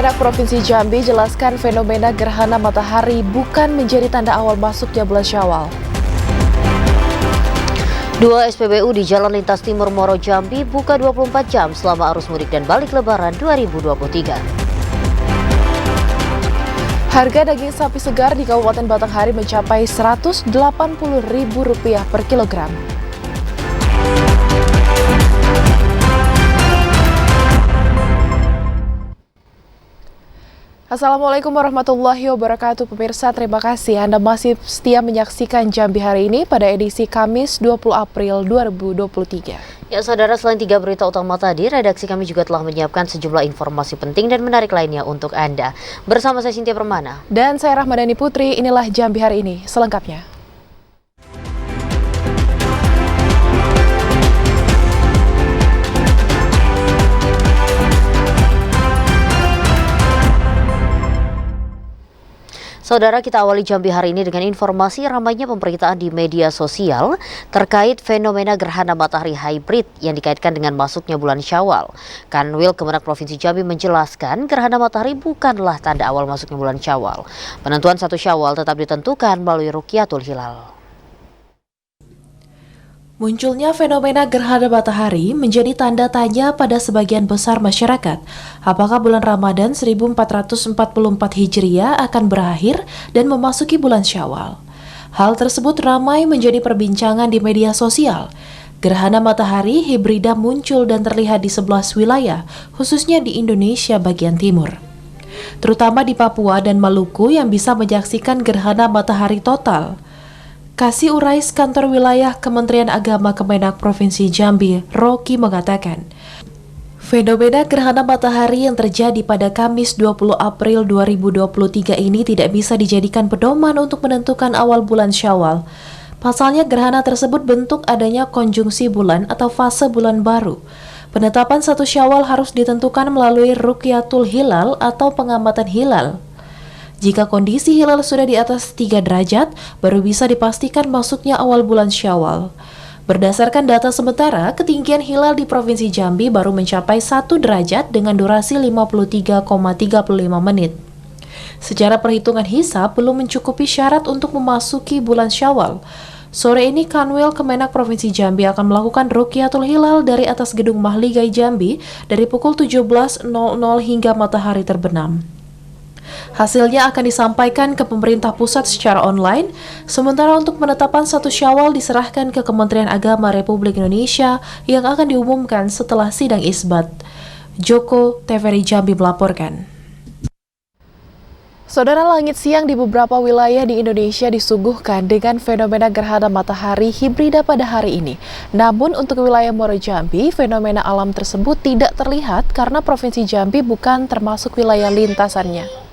Kemenak Provinsi Jambi jelaskan fenomena gerhana matahari bukan menjadi tanda awal masuknya bulan Syawal. Dua SPBU di Jalan Lintas Timur Moro Jambi buka 24 jam selama arus mudik dan balik lebaran 2023. Harga daging sapi segar di Kabupaten Batanghari mencapai Rp180.000 per kilogram. Assalamualaikum warahmatullahi wabarakatuh pemirsa, terima kasih Anda masih setia menyaksikan Jambi hari ini pada edisi Kamis 20 April 2023. Ya saudara, selain 3 berita utama tadi, redaksi kami juga telah menyiapkan sejumlah informasi penting dan menarik lainnya untuk Anda. Bersama saya Cynthia Permana. Dan saya Rahmadani Putri, inilah Jambi hari ini selengkapnya. Saudara, kita awali Jambi hari ini dengan informasi ramainya pemberitaan di media sosial terkait fenomena gerhana matahari hybrid yang dikaitkan dengan masuknya bulan Syawal. Kanwil Kemenak Provinsi Jambi menjelaskan gerhana matahari bukanlah tanda awal masuknya bulan Syawal. Penentuan 1 Syawal tetap ditentukan melalui Rukyatul Hilal. Munculnya fenomena gerhana matahari menjadi tanda tanya pada sebagian besar masyarakat. Apakah bulan Ramadan 1444 Hijriah akan berakhir dan memasuki bulan Syawal? Hal tersebut ramai menjadi perbincangan di media sosial. Gerhana matahari hibrida muncul dan terlihat di 11 wilayah, khususnya di Indonesia bagian timur. Terutama di Papua dan Maluku yang bisa menyaksikan gerhana matahari total. Kasih Urais Kantor Wilayah Kementerian Agama Kemenak Provinsi Jambi, Rocky mengatakan, fenomena gerhana matahari yang terjadi pada Kamis 20 April 2023 ini tidak bisa dijadikan pedoman untuk menentukan awal bulan Syawal. Pasalnya gerhana tersebut bentuk adanya konjungsi bulan atau fase bulan baru. Penetapan 1 Syawal harus ditentukan melalui Rukyatul Hilal atau pengamatan hilal. Jika kondisi hilal sudah di atas 3 derajat, baru bisa dipastikan masuknya awal bulan Syawal. Berdasarkan data sementara, ketinggian hilal di Provinsi Jambi baru mencapai 1 derajat dengan durasi 53,35 menit. Secara perhitungan hisab, belum mencukupi syarat untuk memasuki bulan Syawal. Sore ini, Kanwil Kemenak Provinsi Jambi akan melakukan Rukyatul Hilal dari atas Gedung Mahligai Jambi dari pukul 17.00 hingga matahari terbenam. Hasilnya akan disampaikan ke pemerintah pusat secara online, sementara untuk penetapan 1 Syawal diserahkan ke Kementerian Agama Republik Indonesia yang akan diumumkan setelah sidang isbat. Joko TVRI Jambi melaporkan. Saudara, langit siang di beberapa wilayah di Indonesia disuguhkan dengan fenomena gerhana matahari hibrida pada hari ini. Namun untuk wilayah Muaro Jambi, fenomena alam tersebut tidak terlihat karena Provinsi Jambi bukan termasuk wilayah lintasannya.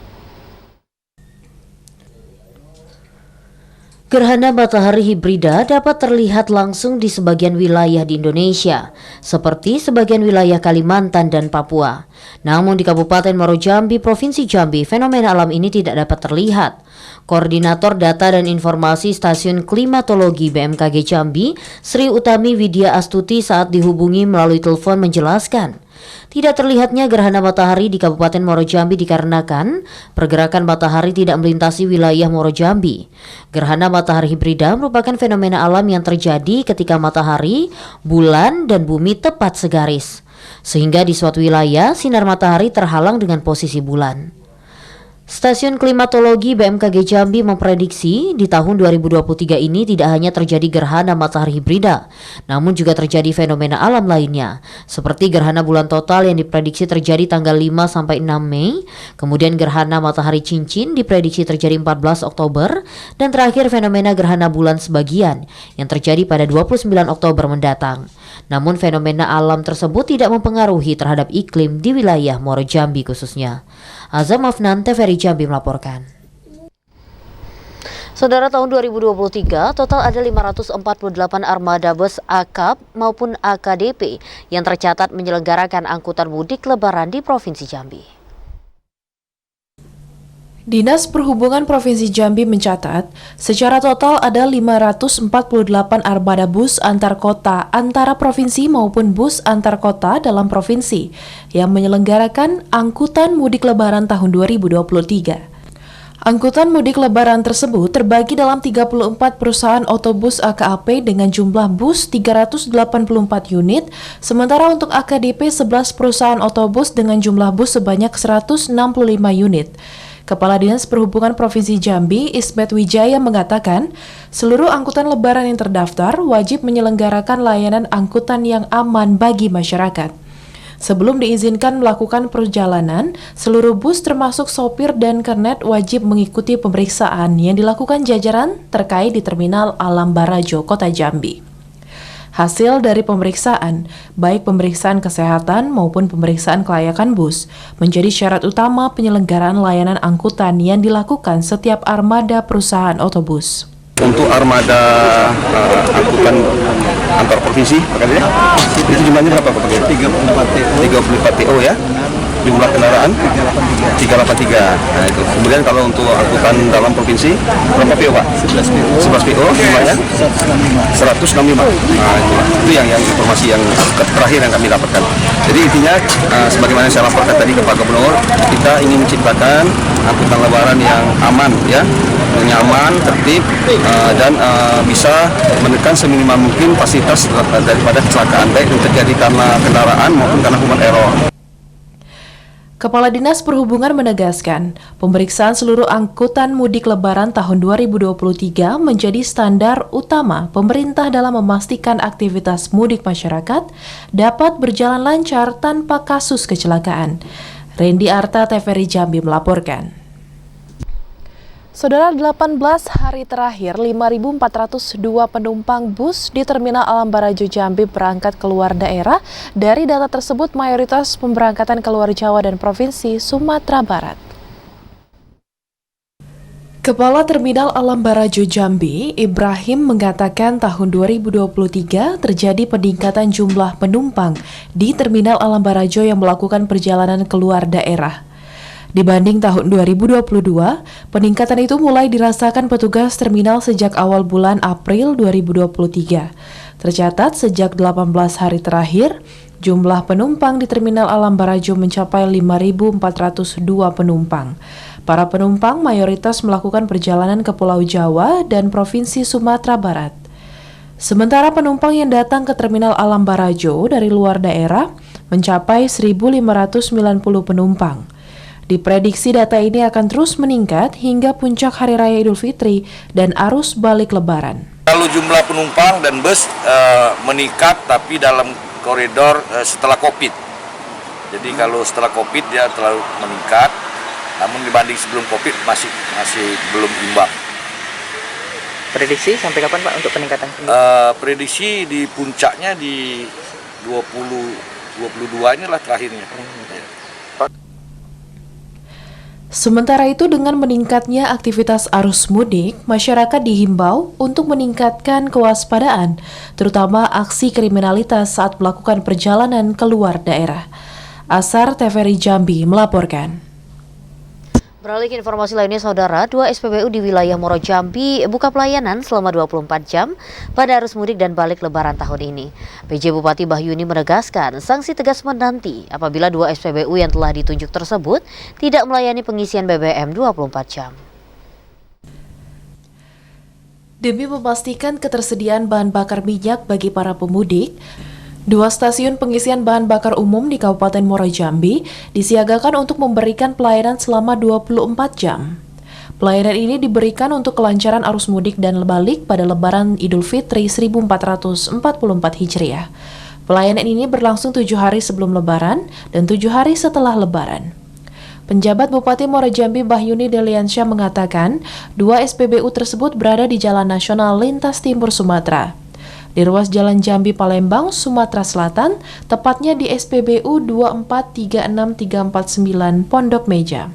Gerhana matahari hibrida dapat terlihat langsung di sebagian wilayah di Indonesia, seperti sebagian wilayah Kalimantan dan Papua. Namun di Kabupaten Muaro Jambi, Provinsi Jambi, fenomena alam ini tidak dapat terlihat. Koordinator Data dan Informasi Stasiun Klimatologi BMKG Jambi, Sri Utami Widya Astuti saat dihubungi melalui telepon menjelaskan, tidak terlihatnya gerhana matahari di Kabupaten Muaro Jambi dikarenakan pergerakan matahari tidak melintasi wilayah Muaro Jambi. Gerhana matahari hibrida merupakan fenomena alam yang terjadi ketika matahari, bulan, dan bumi tepat segaris, sehingga di suatu wilayah sinar matahari terhalang dengan posisi bulan. Stasiun Klimatologi BMKG Jambi memprediksi di tahun 2023 ini tidak hanya terjadi gerhana matahari hibrida, namun juga terjadi fenomena alam lainnya, seperti gerhana bulan total yang diprediksi terjadi tanggal 5-6 Mei, kemudian gerhana matahari cincin diprediksi terjadi 14 Oktober, dan terakhir fenomena gerhana bulan sebagian yang terjadi pada 29 Oktober mendatang. Namun fenomena alam tersebut tidak mempengaruhi terhadap iklim di wilayah Muaro Jambi khususnya. Azam Afnan, TVRI Jambi melaporkan. Saudara, tahun 2023 total ada 548 armada bus AKAP maupun AKDP yang tercatat menyelenggarakan angkutan mudik lebaran di Provinsi Jambi. Dinas Perhubungan Provinsi Jambi mencatat, secara total ada 548 armada bus antar kota, antara provinsi maupun bus antar kota dalam provinsi yang menyelenggarakan angkutan mudik lebaran tahun 2023. Angkutan mudik lebaran tersebut terbagi dalam 34 perusahaan otobus AKAP dengan jumlah bus 384 unit, sementara untuk AKDP 11 perusahaan otobus dengan jumlah bus sebanyak 165 unit. Kepala Dinas Perhubungan Provinsi Jambi, Ismet Wijaya mengatakan, seluruh angkutan lebaran yang terdaftar wajib menyelenggarakan layanan angkutan yang aman bagi masyarakat. Sebelum diizinkan melakukan perjalanan, seluruh bus termasuk sopir dan kernet wajib mengikuti pemeriksaan yang dilakukan jajaran terkait di Terminal Alam Barajo, Kota Jambi. Hasil dari pemeriksaan, baik pemeriksaan kesehatan maupun pemeriksaan kelayakan bus, menjadi syarat utama penyelenggaraan layanan angkutan yang dilakukan setiap armada perusahaan otobus. Untuk armada angkutan antar provinsi, itu jumlahnya berapa Pak? 34 TO ya. Jumlah kendaraan 383. Nah itu. Kemudian kalau untuk angkutan dalam provinsi berapa PO Pak? 11 PO jumlahnya 165. Nah itu yang informasi yang terakhir yang kami dapatkan. Jadi intinya sebagaimana saya laporkan tadi ke Pak Gubernur, kita ingin menciptakan angkutan lebaran yang aman ya, nyaman, tertib dan bisa menekan seminimal mungkin fasilitas daripada kecelakaan baik yang terjadi karena kendaraan maupun karena human error. Kepala Dinas Perhubungan menegaskan, pemeriksaan seluruh angkutan mudik lebaran tahun 2023 menjadi standar utama pemerintah dalam memastikan aktivitas mudik masyarakat dapat berjalan lancar tanpa kasus kecelakaan. Randy Arta, TVRI Jambi melaporkan. Saudara, 18 hari terakhir, 5.402 penumpang bus di Terminal Alam Barajo Jambi berangkat keluar daerah. Dari data tersebut, mayoritas pemberangkatan keluar Jawa dan Provinsi Sumatera Barat. Kepala Terminal Alam Barajo Jambi, Ibrahim, mengatakan tahun 2023 terjadi peningkatan jumlah penumpang di Terminal Alam Barajo yang melakukan perjalanan keluar daerah. Dibanding tahun 2022, peningkatan itu mulai dirasakan petugas terminal sejak awal bulan April 2023. Tercatat sejak 18 hari terakhir, jumlah penumpang di Terminal Alam Barajo mencapai 5.402 penumpang. Para penumpang mayoritas melakukan perjalanan ke Pulau Jawa dan Provinsi Sumatera Barat. Sementara penumpang yang datang ke Terminal Alam Barajo dari luar daerah mencapai 1.590 penumpang. Diprediksi data ini akan terus meningkat hingga puncak Hari Raya Idul Fitri dan arus balik Lebaran. Kalau jumlah penumpang dan bus meningkat, tapi dalam koridor setelah COVID. Jadi kalau setelah COVID dia terlalu meningkat, namun dibanding sebelum COVID masih belum imbang. Prediksi sampai kapan Pak untuk peningkatan? Prediksi di puncaknya di 2022 inilah terakhirnya. Sementara itu, dengan meningkatnya aktivitas arus mudik, masyarakat dihimbau untuk meningkatkan kewaspadaan, terutama aksi kriminalitas saat melakukan perjalanan keluar daerah. Asar, TVRI Jambi melaporkan. Beralih ke informasi lainnya, Saudara, 2 SPBU di wilayah Muaro Jambi buka pelayanan selama 24 jam pada arus mudik dan balik Lebaran tahun ini. PJ Bupati Bahyuni menegaskan sanksi tegas menanti apabila 2 SPBU yang telah ditunjuk tersebut tidak melayani pengisian BBM 24 jam. Demi memastikan ketersediaan bahan bakar minyak bagi para pemudik, 2 stasiun pengisian bahan bakar umum di Kabupaten Muaro Jambi disiagakan untuk memberikan pelayanan selama 24 jam. Pelayanan ini diberikan untuk kelancaran arus mudik dan balik pada Lebaran Idul Fitri 1444 Hijriah. Pelayanan ini berlangsung 7 hari sebelum Lebaran dan 7 hari setelah Lebaran. Penjabat Bupati Muaro Jambi Bahyuni Deliansyah mengatakan 2 SPBU tersebut berada di Jalan Nasional Lintas Timur Sumatera. Di ruas Jalan Jambi Palembang, Sumatera Selatan, tepatnya di SPBU 2436349 Pondok Meja.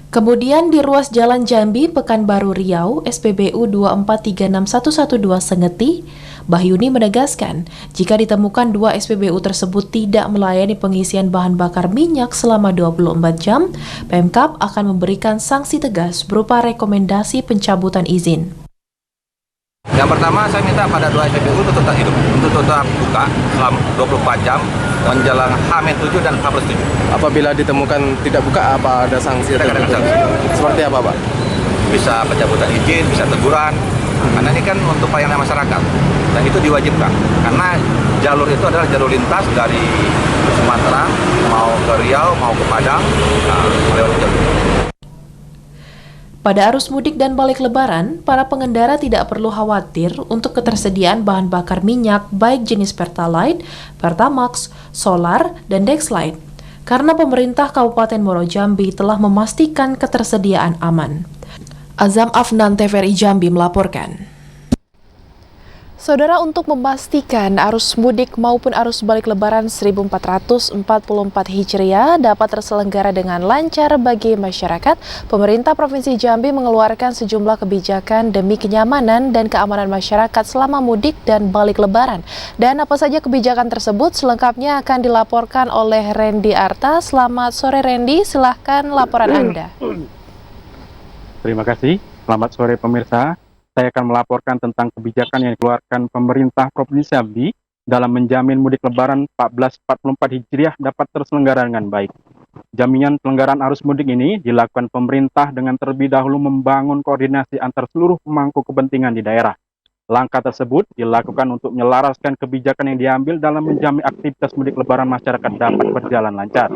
Kemudian di ruas Jalan Jambi Pekanbaru Riau, SPBU 2436112 Sengeti, Bahyuni menegaskan, jika ditemukan 2 SPBU tersebut tidak melayani pengisian bahan bakar minyak selama 24 jam, Pemkab akan memberikan sanksi tegas berupa rekomendasi pencabutan izin. Yang pertama, saya minta pada 2 SPBU untuk tetap hidup, untuk tetap buka selama 24 jam menjelang H-7 dan H+7. Apabila ditemukan tidak buka, apa ada sanksi? Ada sanksi. Seperti apa, Pak? Bisa pencabutan izin, bisa teguran. Karena ini kan untuk pelayanan masyarakat dan itu diwajibkan. Karena jalur itu adalah jalur lintas dari Sumatera mau ke Riau, mau ke Padang, melewati jalur ini. Pada arus mudik dan balik lebaran, para pengendara tidak perlu khawatir untuk ketersediaan bahan bakar minyak baik jenis Pertalite, Pertamax, Solar, dan Dexlite. Karena pemerintah Kabupaten Muaro Jambi telah memastikan ketersediaan aman. Azam Afnan, TVRI Jambi melaporkan. Saudara, untuk memastikan arus mudik maupun arus balik lebaran 1444 Hijriah dapat terselenggara dengan lancar bagi masyarakat, pemerintah Provinsi Jambi mengeluarkan sejumlah kebijakan demi kenyamanan dan keamanan masyarakat selama mudik dan balik lebaran. Dan apa saja kebijakan tersebut selengkapnya akan dilaporkan oleh Randy Arta. Selamat sore Randy, silahkan laporan Anda. Terima kasih, selamat sore pemirsa. Saya akan melaporkan tentang kebijakan yang dikeluarkan pemerintah Provinsi Jambi dalam menjamin mudik lebaran 1444 Hijriah dapat terselenggara dengan baik. Jaminan pelanggaran arus mudik ini dilakukan pemerintah dengan terlebih dahulu membangun koordinasi antar seluruh pemangku kepentingan di daerah. Langkah tersebut dilakukan untuk menyelaraskan kebijakan yang diambil dalam menjamin aktivitas mudik lebaran masyarakat dapat berjalan lancar.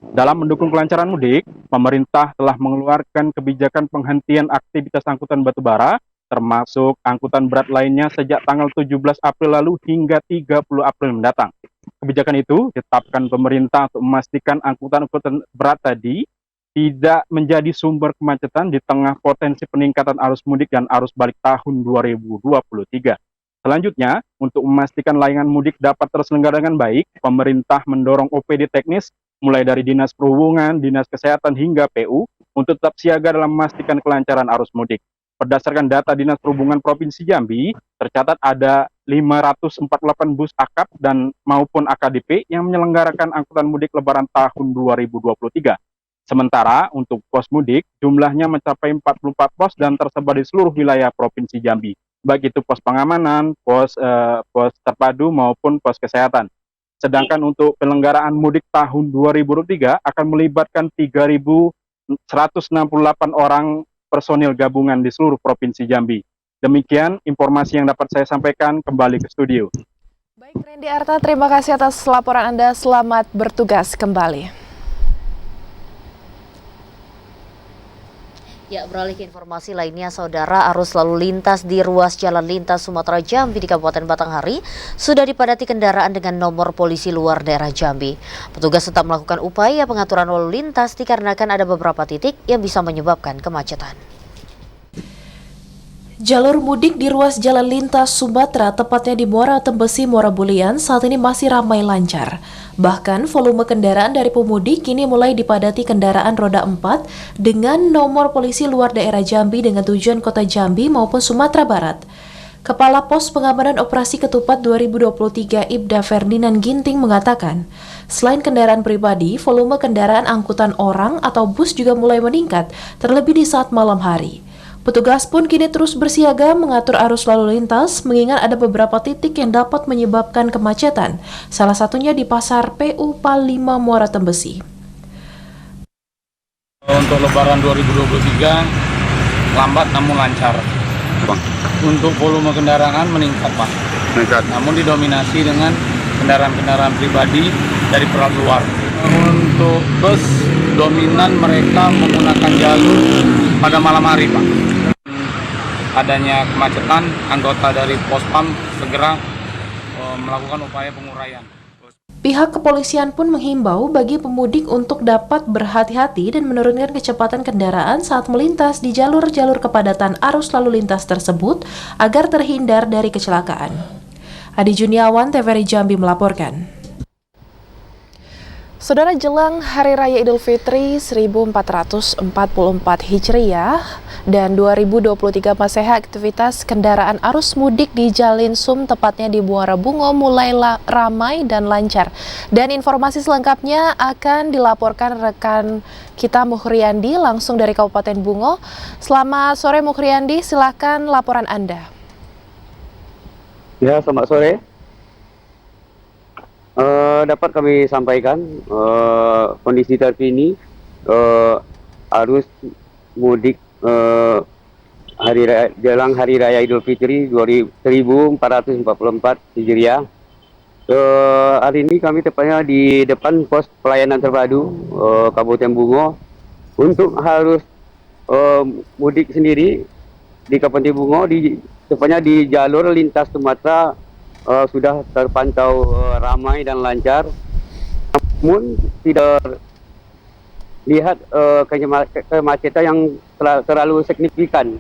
Dalam mendukung kelancaran mudik, pemerintah telah mengeluarkan kebijakan penghentian aktivitas angkutan batubara, termasuk angkutan berat lainnya sejak tanggal 17 April lalu hingga 30 April mendatang. Kebijakan itu ditetapkan pemerintah untuk memastikan angkutan-angkutan berat tadi tidak menjadi sumber kemacetan di tengah potensi peningkatan arus mudik dan arus balik tahun 2023. Selanjutnya, untuk memastikan layanan mudik dapat terselenggara dengan baik, pemerintah mendorong OPD teknis mulai dari Dinas Perhubungan, Dinas Kesehatan hingga PU untuk tetap siaga dalam memastikan kelancaran arus mudik. Berdasarkan data Dinas Perhubungan Provinsi Jambi, tercatat ada 548 bus akap dan maupun AKDP yang menyelenggarakan angkutan mudik lebaran tahun 2023. Sementara untuk pos mudik, jumlahnya mencapai 44 pos dan tersebar di seluruh wilayah Provinsi Jambi, baik itu pos pengamanan, pos terpadu maupun pos kesehatan. Sedangkan untuk penyelenggaraan mudik tahun 2023 akan melibatkan 3.168 orang personil gabungan di seluruh Provinsi Jambi. Demikian informasi yang dapat saya sampaikan, kembali ke studio. Baik, Randy Arta, terima kasih atas laporan Anda. Selamat bertugas kembali. Ya, beralih ke informasi lainnya, saudara, arus lalu lintas di ruas jalan lintas Sumatera Jambi di Kabupaten Batanghari sudah dipadati kendaraan dengan nomor polisi luar daerah Jambi. Petugas tetap melakukan upaya pengaturan lalu lintas dikarenakan ada beberapa titik yang bisa menyebabkan kemacetan. Jalur mudik di ruas jalan lintas Sumatera, tepatnya di Muara Tembesi, Muara Bulian, saat ini masih ramai lancar. Bahkan volume kendaraan dari pemudik kini mulai dipadati kendaraan roda 4 dengan nomor polisi luar daerah Jambi dengan tujuan kota Jambi maupun Sumatera Barat. Kepala Pos Pengamanan Operasi Ketupat 2023 Ibda Ferdinand Ginting mengatakan, selain kendaraan pribadi, volume kendaraan angkutan orang atau bus juga mulai meningkat, terlebih di saat malam hari. Petugas pun kini terus bersiaga mengatur arus lalu lintas, mengingat ada beberapa titik yang dapat menyebabkan kemacetan, salah satunya di Pasar PU PAL 5 Muara Tembesi. Untuk Lebaran 2023 lambat namun lancar. Bang, Untuk volume kendaraan meningkat, Pak. Namun didominasi dengan kendaraan-kendaraan pribadi dari pelat luar. Untuk bus dominan mereka menggunakan jalur pada malam hari, Pak. Adanya kemacetan, anggota dari Pospam segera melakukan upaya penguraian. Pihak kepolisian pun menghimbau bagi pemudik untuk dapat berhati-hati dan menurunkan kecepatan kendaraan saat melintas di jalur-jalur kepadatan arus lalu lintas tersebut agar terhindar dari kecelakaan. Adi Juniawan, TVRI Jambi melaporkan. Saudara, jelang Hari Raya Idul Fitri 1444 Hijriah dan 2023 Masehi, aktivitas kendaraan arus mudik di Jalin Sum, tepatnya di Muara Bungo, mulai ramai dan lancar. Dan informasi selengkapnya akan dilaporkan rekan kita Muhriandi langsung dari Kabupaten Bungo. Selamat sore Muhriandi, silakan laporan Anda. Ya, selamat sore. Dapat kami sampaikan kondisi terkini arus mudik jelang Hari Raya Idul Fitri 1444 Hijriah. Hari ini kami tepatnya di depan pos pelayanan terpadu Kabupaten Bungo untuk harus mudik sendiri di Kabupaten Bungo, tepatnya di jalur lintas Sumatera. Sudah terpantau ramai dan lancar, namun tidak lihat kemacetan yang terlalu signifikan.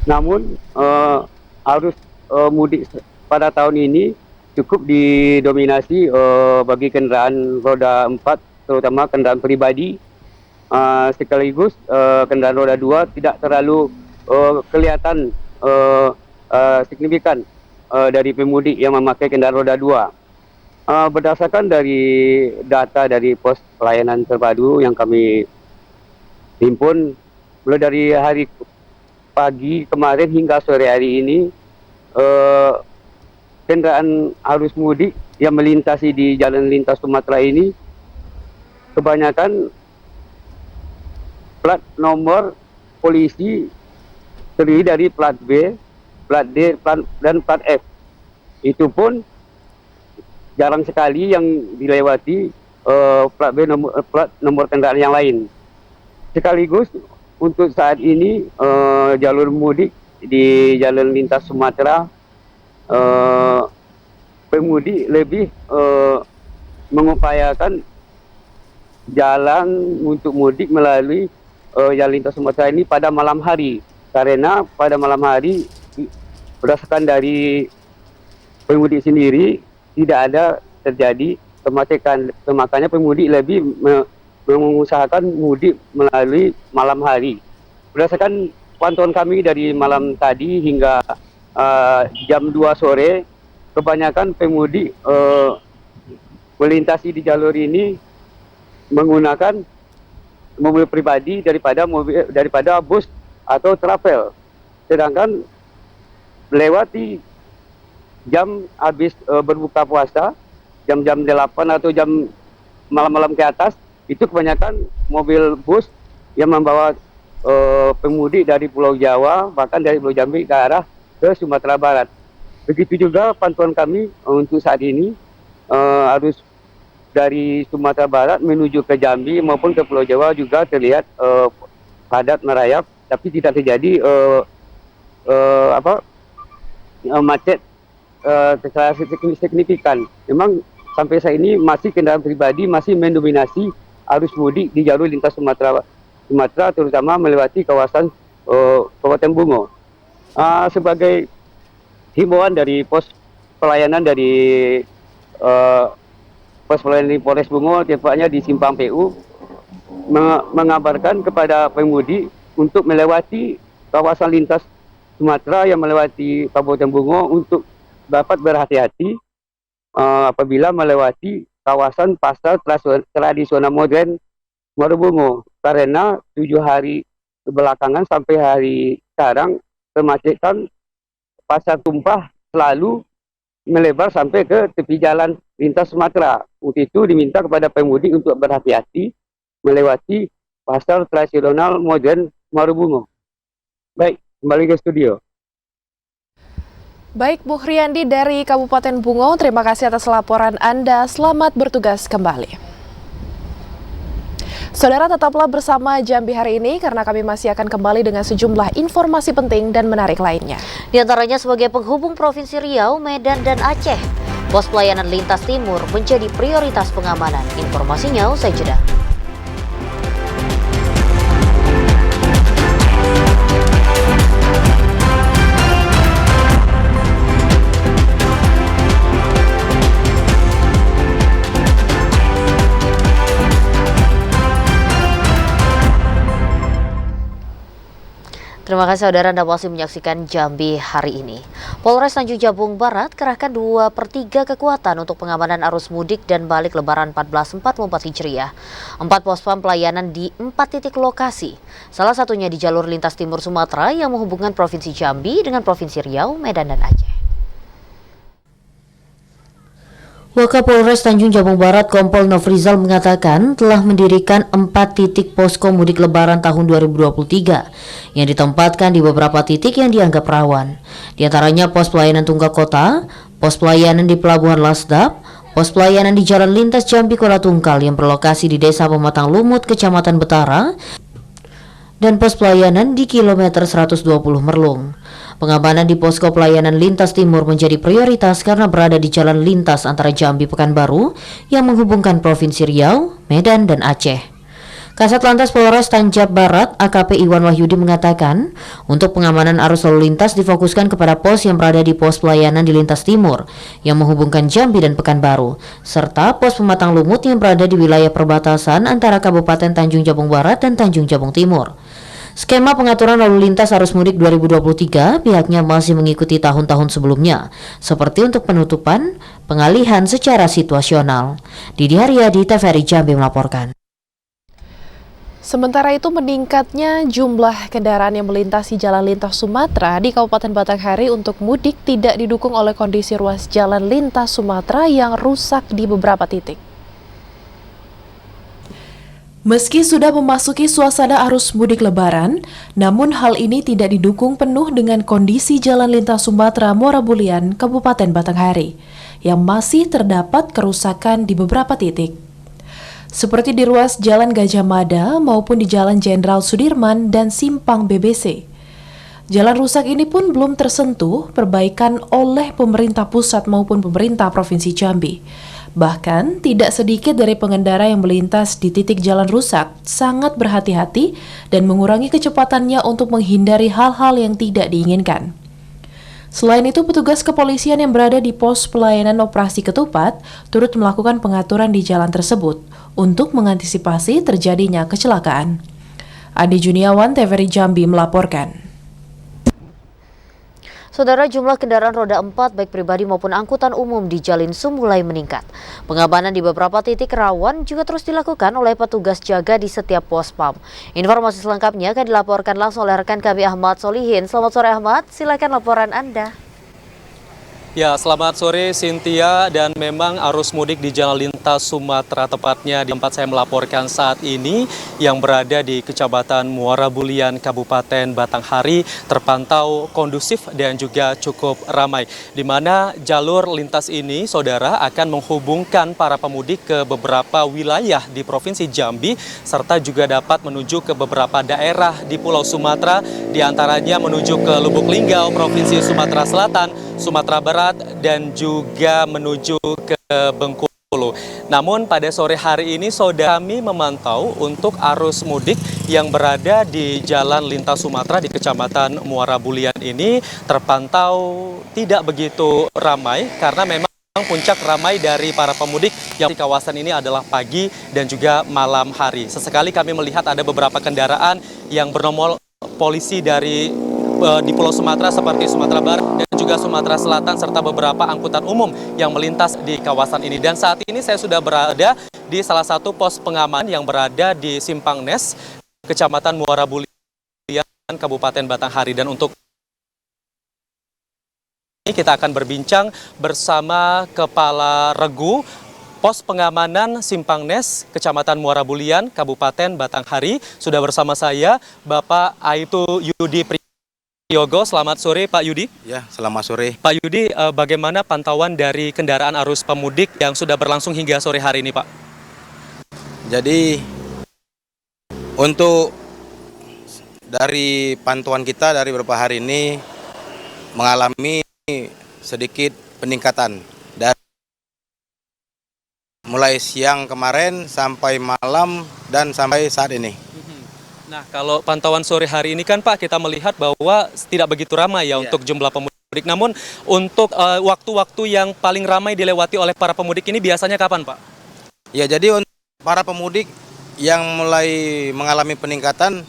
Namun arus mudik pada tahun ini cukup didominasi bagi kendaraan roda 4, terutama kendaraan pribadi, sekaligus kendaraan roda 2 tidak terlalu kelihatan signifikan dari pemudik yang memakai kendaraan roda 2. Berdasarkan dari data dari pos pelayanan terpadu yang kami himpun, mulai dari hari pagi kemarin hingga sore hari ini, kendaraan arus mudik yang melintasi di jalan lintas Sumatera ini kebanyakan plat nomor polisi terdiri dari plat B, plat D, dan plat F. Itu pun jarang sekali yang dilewati plat B, plat nomor kendaraan yang lain. Sekaligus untuk saat ini jalur mudik di jalan lintas Sumatera, pemudik lebih mengupayakan jalan untuk mudik melalui jalan lintas Sumatera ini pada malam hari, karena pada malam hari berdasarkan dari pemudik sendiri tidak ada terjadi kemacetan. Makanya pemudik lebih mengusahakan mudik melalui malam hari. Berdasarkan pantauan kami dari malam tadi hingga jam 2 sore, kebanyakan pemudik melintasi di jalur ini menggunakan mobil pribadi daripada bus atau travel. Sedangkan melewati jam habis berbuka puasa, jam-jam 8 atau jam malam-malam ke atas, itu kebanyakan mobil bus yang membawa pemudik dari Pulau Jawa, bahkan dari Pulau Jambi ke arah ke Sumatera Barat. Begitu juga pantauan kami untuk saat ini, arus dari Sumatera Barat menuju ke Jambi maupun ke Pulau Jawa juga terlihat padat merayap, tapi tidak terjadi macet secara signifikan. Memang sampai saat ini masih kendaraan pribadi masih mendominasi arus mudik di jalur lintas Sumatera, terutama melewati kawasan Kabupaten Bungo. Sebagai himbauan dari pos pelayanan dari pos pelayanan di Polres Bungo, tepatnya di Simpang PU, mengabarkan kepada pemudik untuk melewati kawasan lintas Sumatera yang melewati Kabupaten Bungo untuk dapat berhati-hati apabila melewati kawasan pasar tradisional modern Muara Bungo, karena 7 hari belakangan sampai hari sekarang kemacetan pasar tumpah selalu melebar sampai ke tepi jalan lintas Sumatera. Untuk itu diminta kepada pemudik untuk berhati-hati melewati pasar tradisional modern Muara Bungo. Baik, kembali ke studio. Baik, Bu Hriyandi dari Kabupaten Bungo, terima kasih atas laporan Anda. Selamat bertugas kembali. Saudara, tetaplah bersama Jambi hari ini karena kami masih akan kembali dengan sejumlah informasi penting dan menarik lainnya. Di antaranya sebagai penghubung Provinsi Riau, Medan, dan Aceh, pos pelayanan lintas timur menjadi prioritas pengamanan. Informasinya usai jeda. Terima kasih saudara, Anda masih menyaksikan Jambi hari ini. Polres Tanjung Jabung Barat kerahkan 2/3 kekuatan untuk pengamanan arus mudik dan balik Lebaran 1444 Hijriah. 4 pospam pelayanan di 4 titik lokasi. Salah satunya di jalur lintas timur Sumatera yang menghubungkan Provinsi Jambi dengan Provinsi Riau, Medan, dan Aceh. Wakapolres Tanjung Jabung Barat Kompol Nofrizal mengatakan telah mendirikan 4 titik posko mudik lebaran tahun 2023 yang ditempatkan di beberapa titik yang dianggap rawan. Di antaranya pos pelayanan Tunggak Kota, pos pelayanan di Pelabuhan Lasdap, pos pelayanan di Jalan Lintas Jambi Kota Tungkal yang berlokasi di Desa Pematang Lumut, Kecamatan Betara, dan pos pelayanan di kilometer 120 Merlung. Pengamanan di posko pelayanan lintas timur menjadi prioritas karena berada di jalan lintas antara Jambi Pekanbaru yang menghubungkan Provinsi Riau, Medan, dan Aceh. Kasat Lantas Polres Tanjab Barat AKP Iwan Wahyudi mengatakan, untuk pengamanan arus lalu lintas difokuskan kepada pos yang berada di pos pelayanan di lintas timur yang menghubungkan Jambi dan Pekanbaru, serta pos Pematang Lumut yang berada di wilayah perbatasan antara Kabupaten Tanjung Jabung Barat dan Tanjung Jabung Timur. Skema pengaturan lalu lintas arus mudik 2023 pihaknya masih mengikuti tahun-tahun sebelumnya, seperti untuk penutupan, pengalihan secara situasional. Didi Haryadi, TVRI Jambi melaporkan. Sementara itu meningkatnya jumlah kendaraan yang melintasi jalan lintas Sumatera di Kabupaten Batanghari untuk mudik tidak didukung oleh kondisi ruas jalan lintas Sumatera yang rusak di beberapa titik. Meski sudah memasuki suasana arus mudik lebaran, namun hal ini tidak didukung penuh dengan kondisi jalan lintas Sumatera Muara Bulian, Kabupaten Batanghari, yang masih terdapat kerusakan di beberapa titik. Seperti di ruas Jalan Gajah Mada maupun di Jalan Jenderal Sudirman dan Simpang BBC. Jalan rusak ini pun belum tersentuh perbaikan oleh pemerintah pusat maupun pemerintah Provinsi Jambi. Bahkan, tidak sedikit dari pengendara yang melintas di titik jalan rusak sangat berhati-hati dan mengurangi kecepatannya untuk menghindari hal-hal yang tidak diinginkan. Selain itu, petugas kepolisian yang berada di pos pelayanan operasi ketupat turut melakukan pengaturan di jalan tersebut untuk mengantisipasi terjadinya kecelakaan. Adi Juniawan, TVRI Jambi melaporkan. Saudara, jumlah kendaraan roda 4 baik pribadi maupun angkutan umum di Jalinsu mulai meningkat. Pengamanan di beberapa titik rawan juga terus dilakukan oleh petugas jaga di setiap pos pam. Informasi selengkapnya akan dilaporkan langsung oleh rekan kami Ahmad Solihin. Selamat sore Ahmad, silakan laporan Anda. Ya, selamat sore Cynthia, dan memang arus mudik di Jalan Lintas Sumatera, tepatnya di tempat saya melaporkan saat ini yang berada di Kecamatan Muara Bulian, Kabupaten Batanghari, terpantau kondusif dan juga cukup ramai. Di mana jalur lintas ini, saudara, akan menghubungkan para pemudik ke beberapa wilayah di Provinsi Jambi, serta juga dapat menuju ke beberapa daerah di Pulau Sumatera, diantaranya menuju ke Lubuk Linggau, Provinsi Sumatera Selatan, Sumatera Barat, dan juga menuju ke Bengkulu. Namun pada sore hari ini saudara, kami memantau untuk arus mudik yang berada di Jalan Lintas Sumatera di Kecamatan Muara Bulian ini terpantau tidak begitu ramai karena memang puncak ramai dari para pemudik yang di kawasan ini adalah pagi dan juga malam hari. Sesekali kami melihat ada beberapa kendaraan yang bernomor polisi di Pulau Sumatera seperti Sumatera Barat dan juga Sumatera Selatan, serta beberapa angkutan umum yang melintas di kawasan ini. Dan saat ini saya sudah berada di salah satu pos pengaman yang berada di Simpang Nes, Kecamatan Muara Bulian, Kabupaten Batanghari. Dan untuk ini kita akan berbincang bersama Kepala Regu Pos Pengamanan Simpang Nes, Kecamatan Muara Bulian, Kabupaten Batanghari. Sudah bersama saya Bapak Aibtu Yudi Yogo. Selamat sore Pak Yudi. Ya, selamat sore. Pak Yudi, bagaimana pantauan dari kendaraan arus pemudik yang sudah berlangsung hingga sore hari ini, Pak? Jadi untuk dari pantauan kita dari beberapa hari ini mengalami sedikit peningkatan dari mulai siang kemarin sampai malam dan sampai saat ini. Nah, kalau pantauan sore hari ini kan Pak, kita melihat bahwa tidak begitu ramai ya untuk jumlah pemudik. Namun untuk waktu-waktu yang paling ramai dilewati oleh para pemudik ini biasanya kapan, Pak? Ya, jadi untuk para pemudik yang mulai mengalami peningkatan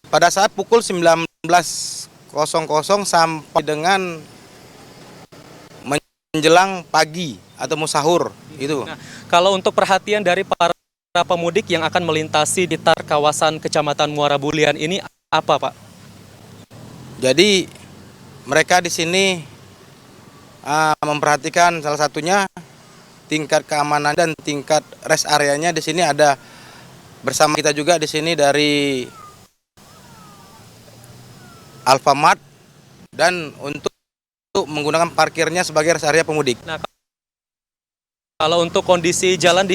pada saat pukul 19.00 sampai dengan menjelang pagi atau mau sahur itu. Nah, kalau untuk perhatian dari para pemudik yang akan melintasi di kawasan Kecamatan Muara Bulian ini apa, Pak? Jadi mereka di sini memperhatikan salah satunya tingkat keamanan dan tingkat rest areanya. Di sini ada bersama kita juga di sini dari Alfamart dan untuk menggunakan parkirnya sebagai rest area pemudik. Nah, kalau untuk kondisi jalan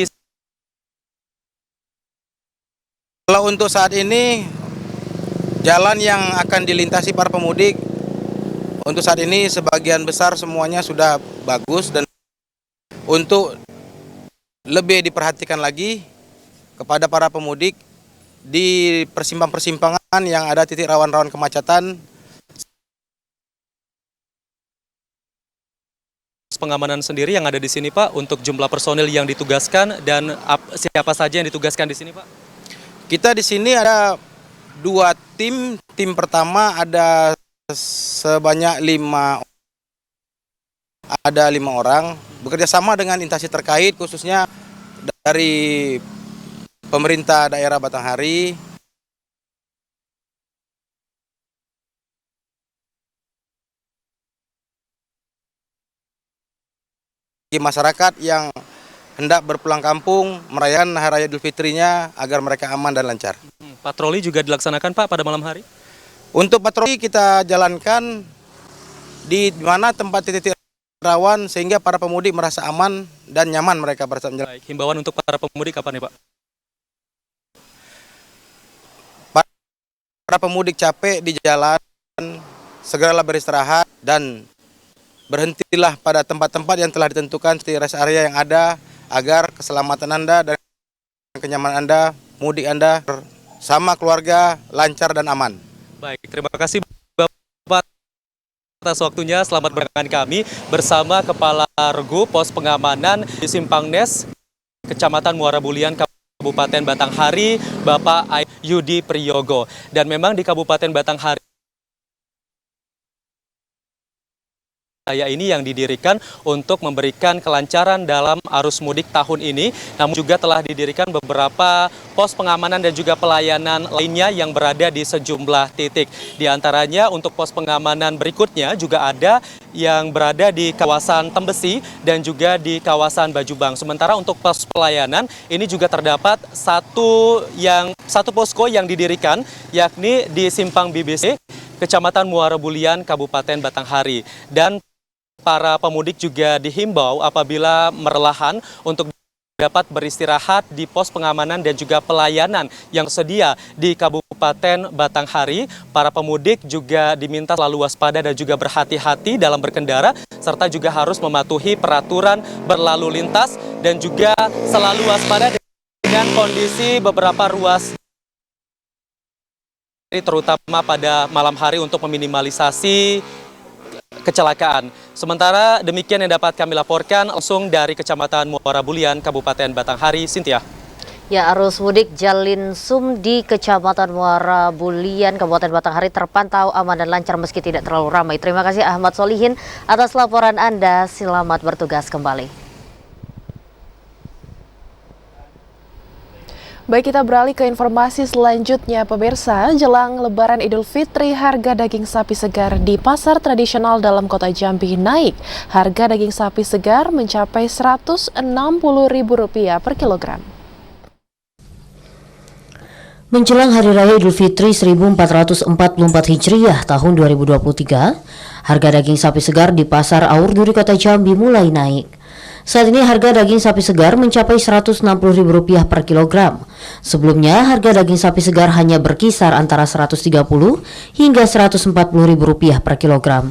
kalau untuk saat ini jalan yang akan dilintasi para pemudik untuk saat ini sebagian besar semuanya sudah bagus, dan untuk lebih diperhatikan lagi kepada para pemudik di persimpangan-persimpangan yang ada titik rawan-rawan kemacetan. Pengamanan sendiri yang ada di sini, Pak, untuk jumlah personil yang ditugaskan dan siapa saja yang ditugaskan di sini, Pak? Kita di sini ada 2 tim. Tim pertama ada sebanyak 5 orang bekerja sama dengan instansi terkait, khususnya dari pemerintah daerah Batanghari, masyarakat yang hendak berpulang kampung merayakan Hari Raya Idul Fitrinya agar mereka aman dan lancar. Patroli juga dilaksanakan, Pak, pada malam hari? Untuk patroli kita jalankan di mana tempat titik rawan sehingga para pemudik merasa aman dan nyaman mereka pada saat menjalankan. Baik, himbauan untuk para pemudik apa nih, Pak? Para pemudik capek di jalan, segeralah beristirahat dan berhentilah pada tempat-tempat yang telah ditentukan di rest area yang ada agar keselamatan Anda dan kenyamanan Anda, mudik Anda sama keluarga lancar dan aman. Baik, terima kasih Bapak atas waktunya. Selamat berangkat kami bersama Kepala Regu Pos Pengamanan di Simpang Nes, Kecamatan Muara Bulian, Kabupaten Batanghari, Bapak Yudi Priyogo. Dan memang di Kabupaten Batanghari ini yang didirikan untuk memberikan kelancaran dalam arus mudik tahun ini, namun juga telah didirikan beberapa pos pengamanan dan juga pelayanan lainnya yang berada di sejumlah titik. Di antaranya untuk pos pengamanan berikutnya juga ada yang berada di kawasan Tembesi dan juga di kawasan Bajubang. Sementara untuk pos pelayanan ini juga terdapat satu posko yang didirikan, yakni di Simpang BBC, Kecamatan Muara Bulian, Kabupaten Batanghari. Dan para pemudik juga dihimbau apabila merelahan untuk dapat beristirahat di pos pengamanan dan juga pelayanan yang tersedia di Kabupaten Batanghari. Para pemudik juga diminta selalu waspada dan juga berhati-hati dalam berkendara, serta juga harus mematuhi peraturan berlalu lintas dan juga selalu waspada dengan kondisi beberapa ruas, terutama pada malam hari untuk meminimalisasi kecelakaan. Sementara demikian yang dapat kami laporkan langsung dari Kecamatan Muara Bulian, Kabupaten Batanghari. Cynthia. Ya, arus mudik Jalin Sum di Kecamatan Muara Bulian, Kabupaten Batanghari terpantau aman dan lancar meski tidak terlalu ramai. Terima kasih Ahmad Solihin atas laporan Anda. Selamat bertugas kembali. Baik, kita beralih ke informasi selanjutnya, pemirsa. Jelang Lebaran Idul Fitri, harga daging sapi segar di pasar tradisional dalam kota Jambi naik. Harga daging sapi segar mencapai Rp160.000 per kilogram. Menjelang Hari Raya Idul Fitri 1444 Hijriah tahun 2023, harga daging sapi segar di Pasar Aur Duri Kota Jambi mulai naik. Saat ini harga daging sapi segar mencapai Rp160.000 per kilogram. Sebelumnya harga daging sapi segar hanya berkisar antara Rp130 hingga Rp140.000 per kilogram.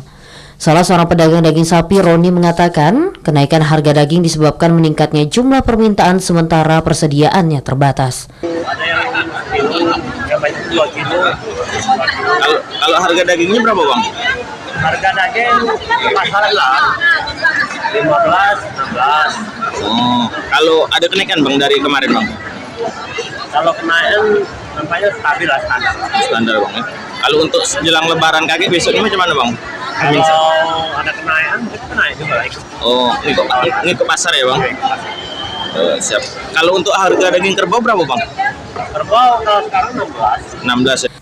Salah seorang pedagang daging sapi, Roni, mengatakan kenaikan harga daging disebabkan meningkatnya jumlah permintaan sementara persediaannya terbatas. Ada yang banyak 2 kilo. Kalau harga dagingnya berapa, Bang? Harga daging pasaran lah 15, 16. Kalau ada kenaikan, Bang, dari kemarin, Bang? Kalau kenaikan Nampaknya stabil lah, standar. Standar bang ya. Kalau untuk jelang lebaran kaki besoknya macam mana bang? Kalau ada kenaikan, kita naik juga lah. Oh, ini ke pasar ya bang? Siap. Kalau untuk harga daging kerbau berapa bang? Kerbau kalau sekarang 16. 16 ya.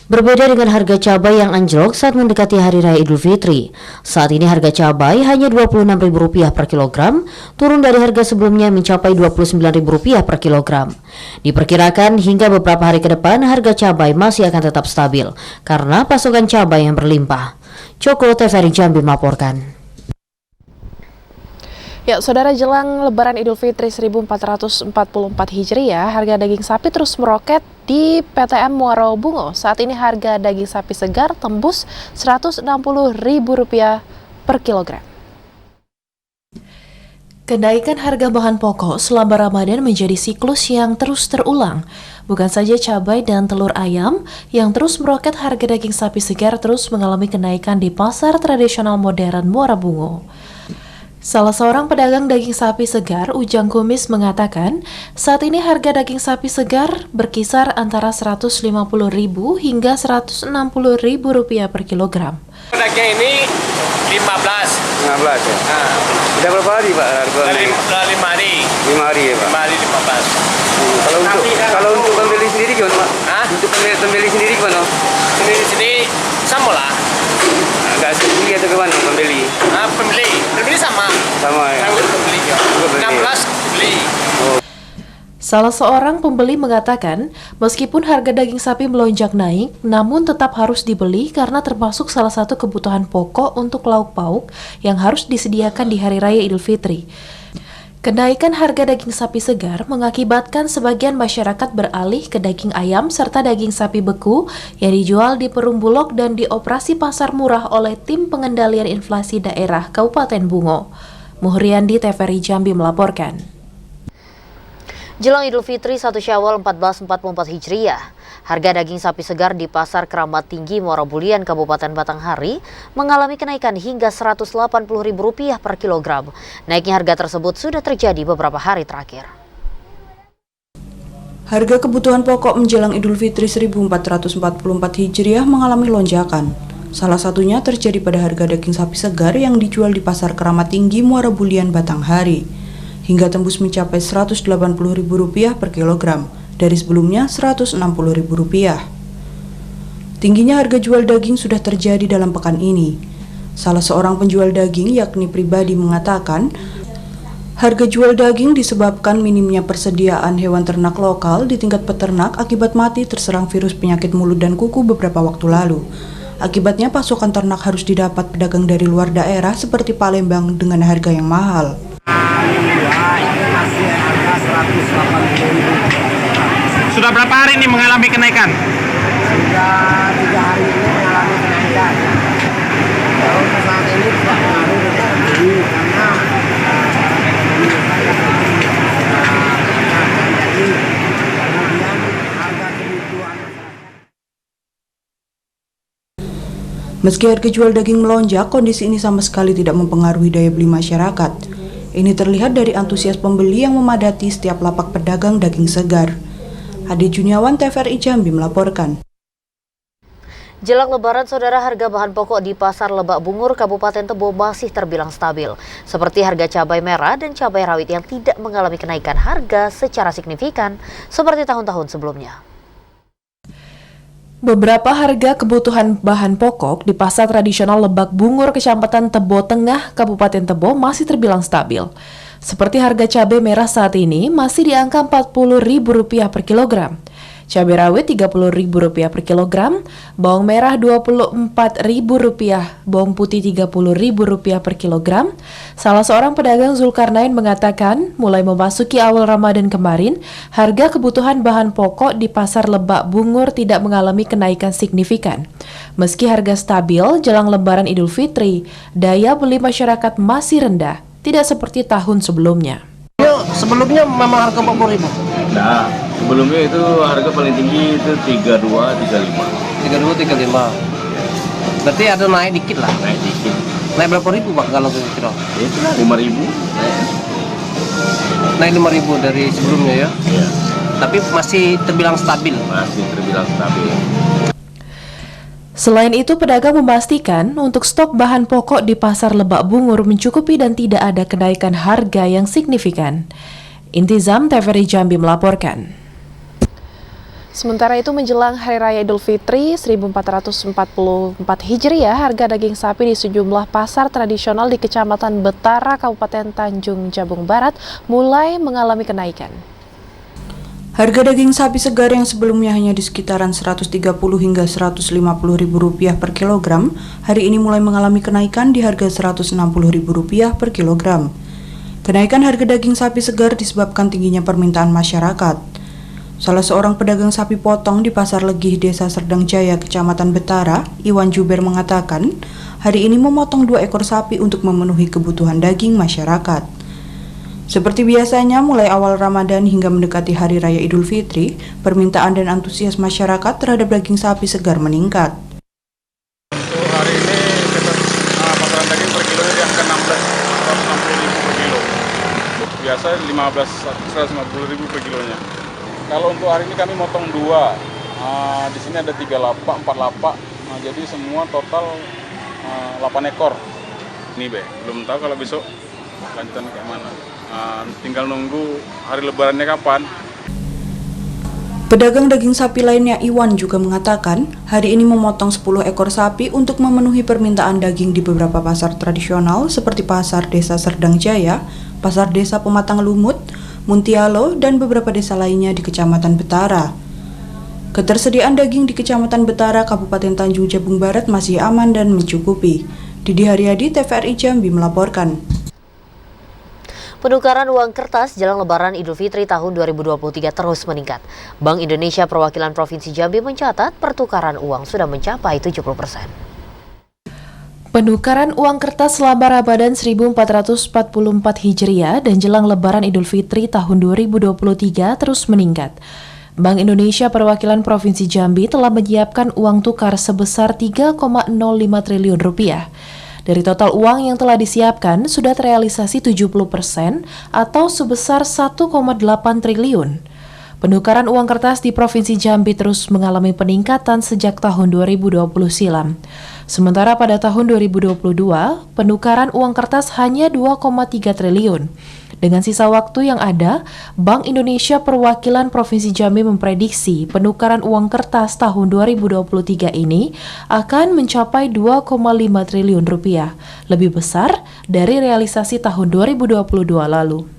Berbeda dengan harga cabai yang anjlok saat mendekati Hari Raya Idul Fitri. Saat ini harga cabai hanya Rp26.000 per kilogram, turun dari harga sebelumnya mencapai Rp29.000 per kilogram. Diperkirakan hingga beberapa hari ke depan harga cabai masih akan tetap stabil karena pasokan cabai yang berlimpah. Joko TVRI Jambi melaporkan. Ya, saudara, jelang Lebaran Idul Fitri 1444 Hijriah, harga daging sapi terus meroket di PTM Muara Bungo. Saat ini harga daging sapi segar tembus Rp160.000 per kilogram. Kenaikan harga bahan pokok selama Ramadan menjadi siklus yang terus terulang. Bukan saja cabai dan telur ayam yang terus meroket, harga daging sapi segar terus mengalami kenaikan di pasar tradisional modern Muara Bungo. Salah seorang pedagang daging sapi segar, Ujang Kumis, mengatakan saat ini harga daging sapi segar berkisar antara Rp150.000 hingga Rp160.000 per kilogram. Daging ini 15 ya? Sudah berapa hari Pak? dari 5 hari. 5 hari ya Pak? 5 hari 15. Kalau untuk pembeli sendiri gimana Pak? Untuk pembeli sendiri gimana? Sendiri sama lah. Agak sedikit atau gimana pembeli? Pembeli sama. Sama ya? Pembeli ya. 16 beli. Salah seorang pembeli mengatakan, meskipun harga daging sapi melonjak naik, namun tetap harus dibeli karena termasuk salah satu kebutuhan pokok untuk lauk pauk yang harus disediakan di Hari Raya Idul Fitri. Kenaikan harga daging sapi segar mengakibatkan sebagian masyarakat beralih ke daging ayam serta daging sapi beku yang dijual di Perum Bulog dan dioperasi pasar murah oleh Tim Pengendalian Inflasi Daerah Kabupaten Bungo. Muhriandi, TVRI Jambi melaporkan. Jelang Idul Fitri 1 Syawal 1444 Hijriah, harga daging sapi segar di Pasar Keramat Tinggi Muara Bulian, Kabupaten Batanghari mengalami kenaikan hingga Rp180.000 per kilogram. Naiknya harga tersebut sudah terjadi beberapa hari terakhir. Harga kebutuhan pokok menjelang Idul Fitri 1444 Hijriah mengalami lonjakan. Salah satunya terjadi pada harga daging sapi segar yang dijual di Pasar Keramat Tinggi Muara Bulian, Batanghari, hingga tembus mencapai Rp180.000 per kilogram, dari sebelumnya Rp160.000. Tingginya harga jual daging sudah terjadi dalam pekan ini. Salah seorang penjual daging, yakni pribadi, mengatakan harga jual daging disebabkan minimnya persediaan hewan ternak lokal di tingkat peternak akibat mati terserang virus penyakit mulut dan kuku beberapa waktu lalu. Akibatnya pasokan ternak harus didapat pedagang dari luar daerah seperti Palembang dengan harga yang mahal. Sudah berapa hari ini mengalami kenaikan? Sudah 3 hari ini mengalami kenaikan. Kalau untuk saat ini tidak mengalami terjadi karena meski harga jual daging melonjak, kondisi ini sama sekali tidak mempengaruhi daya beli masyarakat. Ini terlihat dari antusias pembeli yang memadati setiap lapak pedagang daging segar. Ade Juniawan, TVRI Jambi melaporkan. Jelang Lebaran, saudara, harga bahan pokok di Pasar Lebak Bungur, Kabupaten Tebo masih terbilang stabil. Seperti harga cabai merah dan cabai rawit yang tidak mengalami kenaikan harga secara signifikan seperti tahun-tahun sebelumnya. Beberapa harga kebutuhan bahan pokok di pasar tradisional Lebak Bungur, Kecamatan Tebo Tengah, Kabupaten Tebo masih terbilang stabil. Seperti harga cabai merah saat ini masih di angka Rp40.000 per kilogram. Cabai rawit Rp30.000 per kilogram, bawang merah Rp24.000, bawang putih Rp30.000 per kilogram. Salah seorang pedagang, Zulkarnain, mengatakan mulai memasuki awal Ramadan kemarin, harga kebutuhan bahan pokok di Pasar Lebak Bungur tidak mengalami kenaikan signifikan. Meski harga stabil jelang Lebaran Idul Fitri, daya beli masyarakat masih rendah, tidak seperti tahun sebelumnya. Sebelumnya memang harga 40.000. Nah, sebelumnya itu harga paling tinggi itu 32, 35. Berarti ada naik dikit lah. Naik dikit. Naik berapa ribu Pak kalau kira? Itu lah 5.000. Naik 5.000 dari sebelumnya ya? Iya. tapi masih terbilang stabil. Selain itu, pedagang memastikan untuk stok bahan pokok di Pasar Lebak Bungur mencukupi dan tidak ada kenaikan harga yang signifikan. Intizam TVRI Jambi melaporkan. Sementara itu menjelang Hari Raya Idul Fitri 1444 Hijriah, harga daging sapi di sejumlah pasar tradisional di Kecamatan Betara, Kabupaten Tanjung Jabung Barat mulai mengalami kenaikan. Harga daging sapi segar yang sebelumnya hanya di sekitaran 130 hingga 150 ribu rupiah per kilogram, hari ini mulai mengalami kenaikan di harga 160 ribu rupiah per kilogram. Kenaikan harga daging sapi segar disebabkan tingginya permintaan masyarakat. Salah seorang pedagang sapi potong di Pasar Legih, Desa Serdang Jaya, Kecamatan Betara, Iwan Juber mengatakan, hari ini memotong 2 ekor sapi untuk memenuhi kebutuhan daging masyarakat. Seperti biasanya, mulai awal Ramadan hingga mendekati Hari Raya Idul Fitri, permintaan dan antusias masyarakat terhadap daging sapi segar meningkat. Untuk hari ini pasaran daging per kilonya di angka 160 ribu per kilo. Biasa 150 ribu per kilonya. Kalau untuk hari ini kami motong 2, di sini ada 3 lapak, 4 lapak, jadi semua total 8 ekor. Ini belum tahu kalau besok lanjutan kayak mana. Tinggal nunggu hari lebarannya kapan. Pedagang daging sapi lainnya Iwan juga mengatakan, hari ini memotong 10 ekor sapi untuk memenuhi permintaan daging di beberapa pasar tradisional seperti Pasar Desa Serdang Jaya, Pasar Desa Pematang Lumut, Muntialo, dan beberapa desa lainnya di Kecamatan Betara. Ketersediaan daging di Kecamatan Betara, Kabupaten Tanjung Jabung Barat masih aman dan mencukupi. Didi Haryadi, TVRI Jambi melaporkan. Penukaran uang kertas jelang Lebaran Idul Fitri tahun 2023 terus meningkat. Bank Indonesia Perwakilan Provinsi Jambi mencatat pertukaran uang sudah mencapai 70%. Penukaran uang kertas selama Ramadan 1444 Hijriah dan jelang Lebaran Idul Fitri tahun 2023 terus meningkat. Bank Indonesia Perwakilan Provinsi Jambi telah menyiapkan uang tukar sebesar 3,05 triliun rupiah. Dari total uang yang telah disiapkan, sudah terrealisasi 70% atau sebesar 1,8 triliun. Penukaran uang kertas di Provinsi Jambi terus mengalami peningkatan sejak tahun 2020 silam. Sementara pada tahun 2022, penukaran uang kertas hanya 2,3 triliun. Dengan sisa waktu yang ada, Bank Indonesia Perwakilan Provinsi Jambi memprediksi penukaran uang kertas tahun 2023 ini akan mencapai 2,5 triliun rupiah, lebih besar dari realisasi tahun 2022 lalu.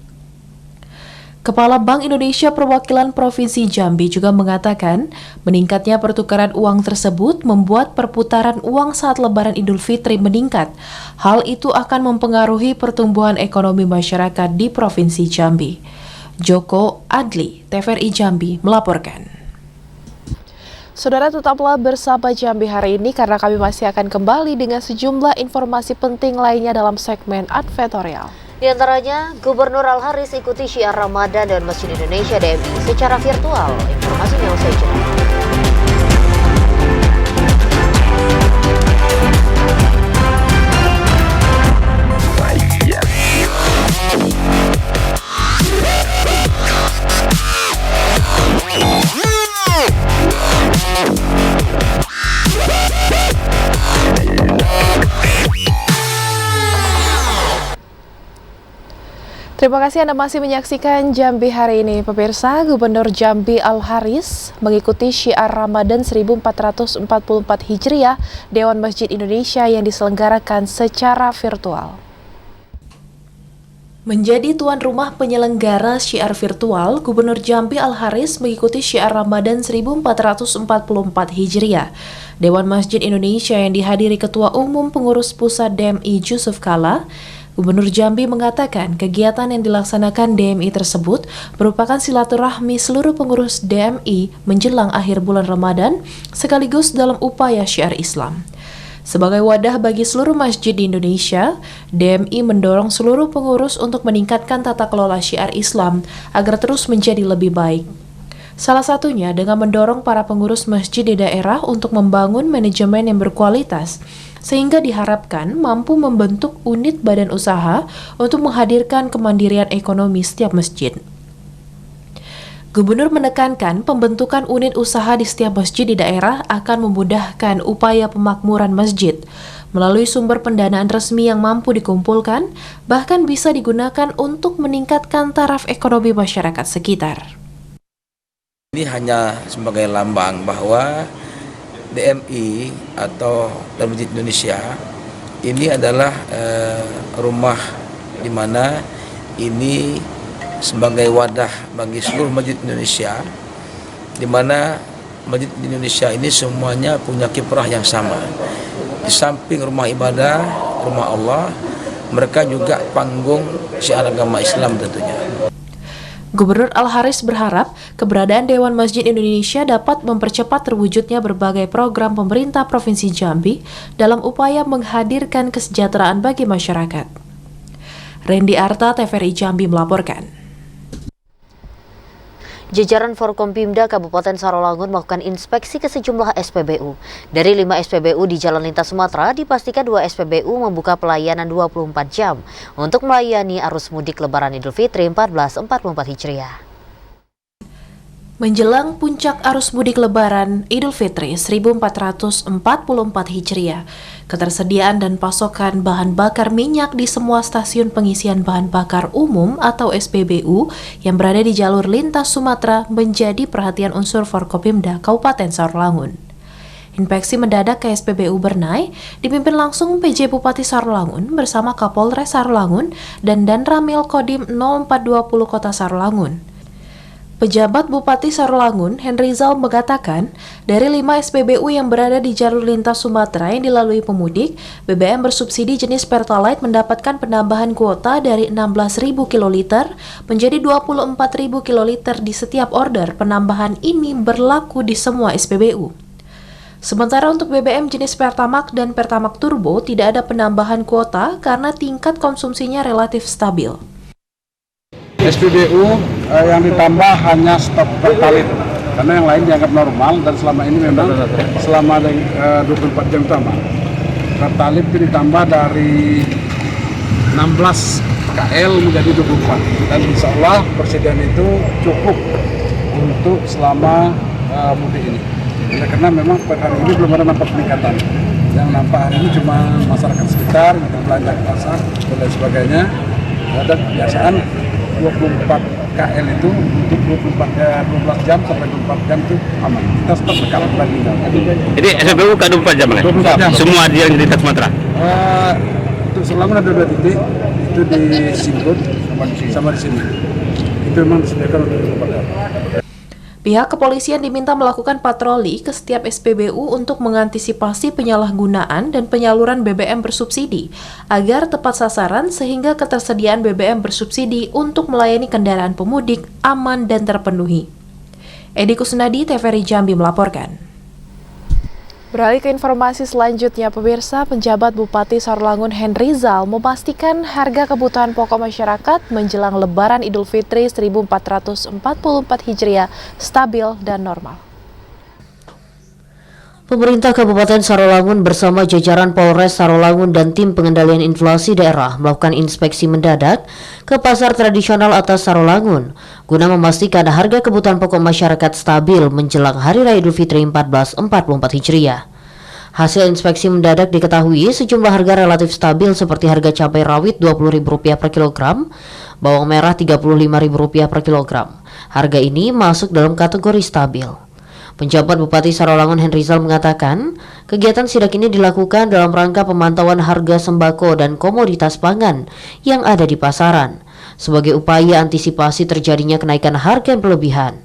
Kepala Bank Indonesia Perwakilan Provinsi Jambi juga mengatakan, meningkatnya pertukaran uang tersebut membuat perputaran uang saat Lebaran Idul Fitri meningkat. Hal itu akan mempengaruhi pertumbuhan ekonomi masyarakat di Provinsi Jambi. Joko Adli, TVRI Jambi melaporkan. Saudara, tetaplah bersama Jambi hari ini karena kami masih akan kembali dengan sejumlah informasi penting lainnya dalam segmen advertorial. Di antaranya, Gubernur Al-Haris ikuti syiar Ramadan dan Masjid Indonesia DMI secara virtual. Informasinya usai jeda. Terima kasih Anda masih menyaksikan Jambi hari ini. Pemirsa, Gubernur Jambi Al-Haris mengikuti syiar Ramadan 1444 Hijriah Dewan Masjid Indonesia yang diselenggarakan secara virtual. Menjadi tuan rumah penyelenggara syiar virtual, Gubernur Jambi Al-Haris mengikuti syiar Ramadan 1444 Hijriah Dewan Masjid Indonesia yang dihadiri Ketua Umum Pengurus Pusat DMI Yusuf Kala. Gubernur Jambi mengatakan kegiatan yang dilaksanakan DMI tersebut merupakan silaturahmi seluruh pengurus DMI menjelang akhir bulan Ramadan sekaligus dalam upaya syiar Islam. Sebagai wadah bagi seluruh masjid di Indonesia, DMI mendorong seluruh pengurus untuk meningkatkan tata kelola syiar Islam agar terus menjadi lebih baik. Salah satunya dengan mendorong para pengurus masjid di daerah untuk membangun manajemen yang berkualitas, sehingga diharapkan mampu membentuk unit badan usaha untuk menghadirkan kemandirian ekonomi setiap masjid. Gubernur menekankan pembentukan unit usaha di setiap masjid di daerah akan memudahkan upaya pemakmuran masjid. Melalui sumber pendanaan resmi yang mampu dikumpulkan, bahkan bisa digunakan untuk meningkatkan taraf ekonomi masyarakat sekitar. Ini hanya sebagai lambang bahwa DMI atau Masjid Indonesia ini adalah rumah di mana ini sebagai wadah bagi seluruh masjid Indonesia, di mana masjid Indonesia ini semuanya punya kiprah yang sama. Di samping rumah ibadah, rumah Allah, mereka juga panggung syiar agama Islam tentunya. Gubernur Al-Haris berharap keberadaan Dewan Masjid Indonesia dapat mempercepat terwujudnya berbagai program pemerintah Provinsi Jambi dalam upaya menghadirkan kesejahteraan bagi masyarakat. Randy Arta, TVRI Jambi melaporkan. Jajaran Forkompimda Kabupaten Sarolangun melakukan inspeksi ke sejumlah SPBU. Dari 5 SPBU di Jalan Lintas Sumatera, dipastikan 2 SPBU membuka pelayanan 24 jam untuk melayani arus mudik Lebaran Idul Fitri 1444 Hijriah. Menjelang puncak arus mudik Lebaran Idul Fitri 1444 Hijriah, ketersediaan dan pasokan bahan bakar minyak di semua stasiun pengisian bahan bakar umum atau SPBU yang berada di jalur lintas Sumatera menjadi perhatian unsur Forkopimda Kabupaten Sarolangun. Inspeksi mendadak ke SPBU Bernai dipimpin langsung PJ Bupati Sarolangun bersama Kapolres Sarolangun dan Danramil Kodim 0420 Kota Sarolangun. Pejabat Bupati Sarolangun, Henrizal mengatakan, dari 5 SPBU yang berada di jalur lintas Sumatera yang dilalui pemudik, BBM bersubsidi jenis Pertalite mendapatkan penambahan kuota dari 16.000 kiloliter menjadi 24.000 kiloliter di setiap order. Penambahan ini berlaku di semua SPBU. Sementara untuk BBM jenis Pertamax dan Pertamax Turbo tidak ada penambahan kuota karena tingkat konsumsinya relatif stabil. SPBU yang ditambah hanya stok Pertalite karena yang lain dianggap normal dan selama ini memang selama 24 jam utama Pertalite itu ditambah dari 16 KL menjadi 24 dan insya Allah persediaan itu cukup untuk selama mudik ini karena memang per hari ini belum ada nampak peningkatan. Yang nampak hari ini cuma masyarakat sekitar yang belanja ke pasar dan lain sebagainya, dan kebiasaan 24 KL itu untuk 12 jam sampai 24 jam itu aman. Kita stok berkala lagi. Jadi SPBU ke 24 jam, 24 jam. Semua di yang di Sumatera. Untuk Sarolangun ada 2 titik, itu di Simbut sama di sini. Itu memang disediakan untuk 24 jam. Pihak kepolisian diminta melakukan patroli ke setiap SPBU untuk mengantisipasi penyalahgunaan dan penyaluran BBM bersubsidi agar tepat sasaran sehingga ketersediaan BBM bersubsidi untuk melayani kendaraan pemudik aman dan terpenuhi. Edi Kusnadi, TVRI Jambi melaporkan. Beralih ke informasi selanjutnya, pemirsa, penjabat Bupati Sarolangun Henrizal memastikan harga kebutuhan pokok masyarakat menjelang Lebaran Idul Fitri 1444 Hijriah stabil dan normal. Pemerintah Kabupaten Sarolangun bersama jajaran Polres Sarolangun dan tim pengendalian inflasi daerah melakukan inspeksi mendadak ke pasar tradisional atas Sarolangun guna memastikan harga kebutuhan pokok masyarakat stabil menjelang Hari Raya Idul Fitri 1444 Hijriah. Hasil inspeksi mendadak diketahui sejumlah harga relatif stabil seperti harga cabai rawit Rp20.000 per kilogram, bawang merah Rp35.000 per kilogram. Harga ini masuk dalam kategori stabil. Penjabat Bupati Sarolangun Henrizal mengatakan, kegiatan sidak ini dilakukan dalam rangka pemantauan harga sembako dan komoditas pangan yang ada di pasaran, sebagai upaya antisipasi terjadinya kenaikan harga yang berlebihan.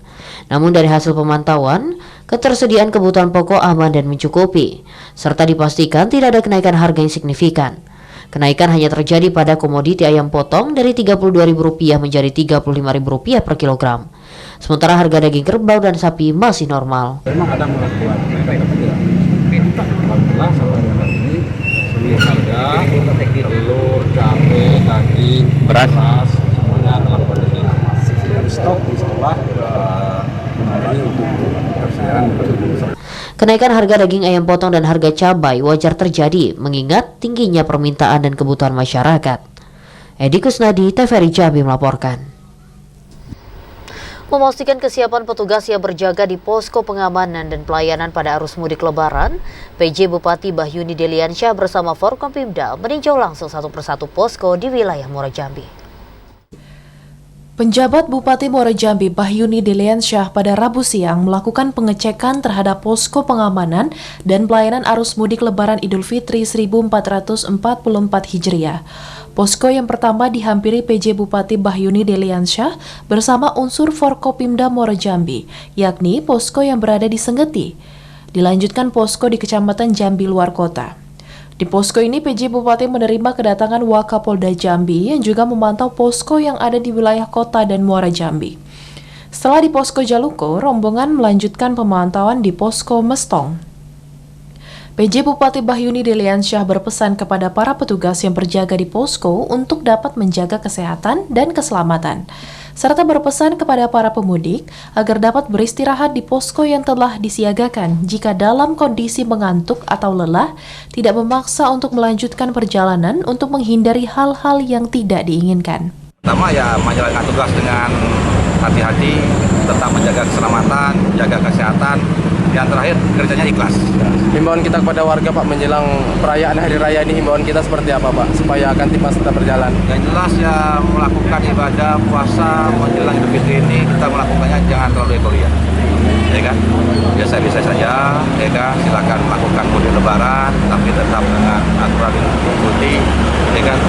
Namun dari hasil pemantauan, ketersediaan kebutuhan pokok aman dan mencukupi, serta dipastikan tidak ada kenaikan harga yang signifikan. Kenaikan hanya terjadi pada komoditi ayam potong dari Rp32.000 menjadi Rp35.000 per kilogram. Sementara harga daging kerbau dan sapi masih normal. Memang ada melakukan alhamdulillah sampai hari ini seluruh harga telur, cabai, daging, beras semuanya dalam kondisi dan stok setelah mulai untuk ketersediaan. Kenaikan harga daging ayam potong dan harga cabai wajar terjadi mengingat tingginya permintaan dan kebutuhan masyarakat. Edi Kusnadi, TVRI Jambi melaporkan. Memastikan kesiapan petugas yang berjaga di posko pengamanan dan pelayanan pada arus mudik Lebaran, PJ Bupati Bahyuni Deliansyah bersama Forkompimda meninjau langsung satu persatu posko di wilayah Muara Jambi. Penjabat Bupati Muara Jambi Bahyuni Deliansyah pada Rabu siang melakukan pengecekan terhadap posko pengamanan dan pelayanan arus mudik Lebaran Idul Fitri 1444 Hijriah. Posko yang pertama dihampiri PJ Bupati Bahyuni Deliansyah bersama unsur Forkopimda Muara Jambi, yakni posko yang berada di Senggeti. Dilanjutkan posko di Kecamatan Jambi Luar Kota. Di posko ini, PJ Bupati menerima kedatangan Wakapolda Jambi yang juga memantau posko yang ada di wilayah kota dan Muara Jambi. Setelah di posko Jaluko, rombongan melanjutkan pemantauan di posko Mestong. PJ Bupati Bahyuni Deliansyah berpesan kepada para petugas yang berjaga di posko untuk dapat menjaga kesehatan dan keselamatan, serta berpesan kepada para pemudik agar dapat beristirahat di posko yang telah disiagakan jika dalam kondisi mengantuk atau lelah, tidak memaksa untuk melanjutkan perjalanan untuk menghindari hal-hal yang tidak diinginkan. Pertama ya menjalankan tugas dengan hati-hati, tetap menjaga keselamatan, jaga kesehatan. Yang terakhir kerjanya ikhlas. Himbauan kita kepada warga Pak menjelang perayaan Hari Raya ini, himbauan kita seperti apa Pak supaya Kamtibmas tetap berjalan? Yang jelas ya melakukan ibadah puasa menjelang Idul Fitri ini kita melakukannya jangan terlalu euforia, ya kan? Biasa-biasa saja, ya kan? Silakan melakukan mudik Lebaran tapi tetap dengan aturan yang diikuti, ya kan?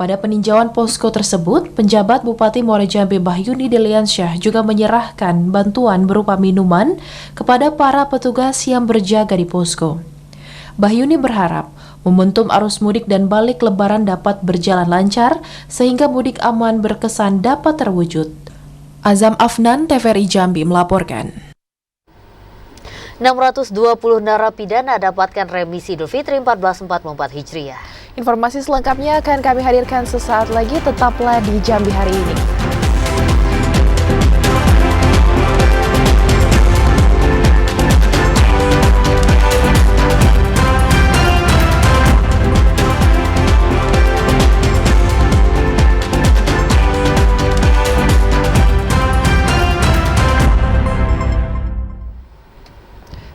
Pada peninjauan posko tersebut, penjabat Bupati Muara Jambi Bahyuni Deliansyah juga menyerahkan bantuan berupa minuman kepada para petugas yang berjaga di posko. Bahyuni berharap momentum arus mudik dan balik Lebaran dapat berjalan lancar sehingga mudik aman berkesan dapat terwujud. Azam Afnan, TVRI Jambi melaporkan. 620 narapidana dapatkan remisi Idul Fitri 1444 Hijriah. Informasi selengkapnya akan kami hadirkan sesaat lagi, tetaplah di Jambi hari ini.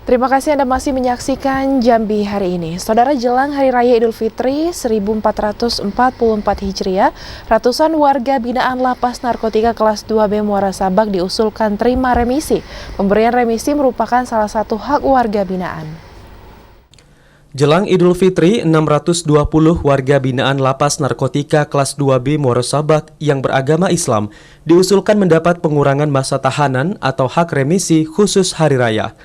Terima kasih Anda masih menyaksikan Jambi hari ini. Saudara, jelang Hari Raya Idul Fitri 1444 Hijriah, ratusan warga binaan Lapas Narkotika kelas 2B Muara Sabak diusulkan terima remisi. Pemberian remisi merupakan salah satu hak warga binaan. Jelang Idul Fitri, 620 warga binaan Lapas Narkotika kelas 2B Muara Sabak yang beragama Islam diusulkan mendapat pengurangan masa tahanan atau hak remisi khusus Hari Raya.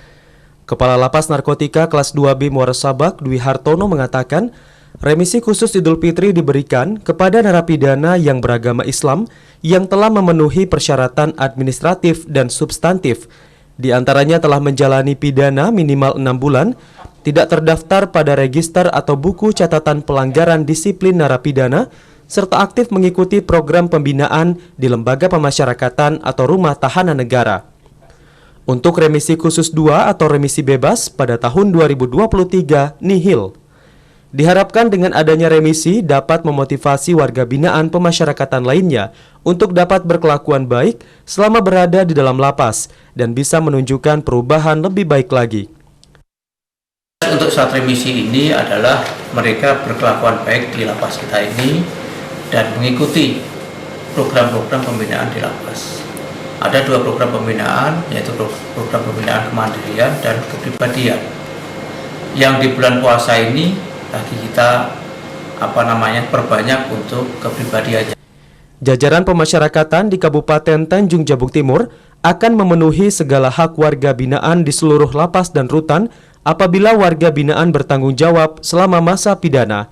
Kepala Lapas Narkotika kelas 2B Muara Sabak, Dwi Hartono mengatakan, remisi khusus Idul Fitri diberikan kepada narapidana yang beragama Islam yang telah memenuhi persyaratan administratif dan substantif. Di antaranya telah menjalani pidana minimal 6 bulan, tidak terdaftar pada register atau buku catatan pelanggaran disiplin narapidana, serta aktif mengikuti program pembinaan di lembaga pemasyarakatan atau rumah tahanan negara. Untuk remisi khusus 2 atau remisi bebas pada tahun 2023 nihil. Diharapkan dengan adanya remisi dapat memotivasi warga binaan pemasyarakatan lainnya untuk dapat berkelakuan baik selama berada di dalam lapas dan bisa menunjukkan perubahan lebih baik lagi. Untuk saat remisi ini adalah mereka berkelakuan baik di lapas kita ini dan mengikuti program-program pembinaan di lapas. Ada 2 program pembinaan, yaitu program pembinaan kemandirian dan kepribadian. Yang di bulan puasa ini lagi kita perbanyak untuk kepribadiannya. Jajaran pemasyarakatan di Kabupaten Tanjung Jabung Timur akan memenuhi segala hak warga binaan di seluruh lapas dan rutan apabila warga binaan bertanggung jawab selama masa pidana.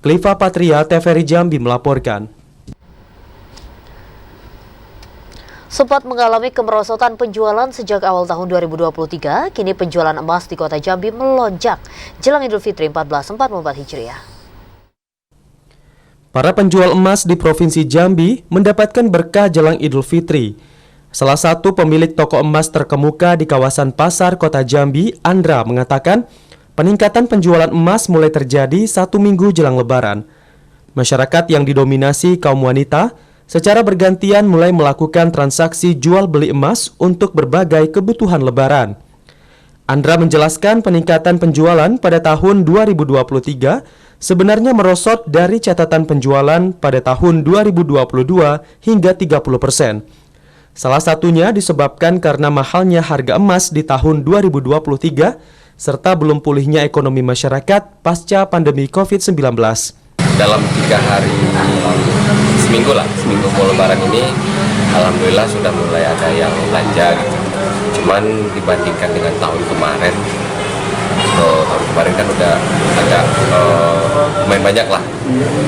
Kliva Patria, TVRI Jambi melaporkan. Sempat mengalami kemerosotan penjualan sejak awal tahun 2023, kini penjualan emas di kota Jambi melonjak jelang Idul Fitri 1444 Hijriah. Para penjual emas di Provinsi Jambi mendapatkan berkah jelang Idul Fitri. Salah satu pemilik toko emas terkemuka di kawasan Pasar Kota Jambi, Andra, mengatakan peningkatan penjualan emas mulai terjadi 1 minggu jelang Lebaran. Masyarakat yang didominasi kaum wanita secara bergantian mulai melakukan transaksi jual beli emas untuk berbagai kebutuhan lebaran. Andra menjelaskan peningkatan penjualan pada tahun 2023 sebenarnya merosot dari catatan penjualan pada tahun 2022 hingga 30%. Salah satunya disebabkan karena mahalnya harga emas di tahun 2023 serta belum pulihnya ekonomi masyarakat pasca pandemi COVID-19. Dalam 3 hari, seminggu mau lebaran ini, alhamdulillah sudah mulai ada yang belanja gitu. Cuman dibandingkan dengan tahun kemarin, tahun kemarin kan udah agak lumayan banyak lah.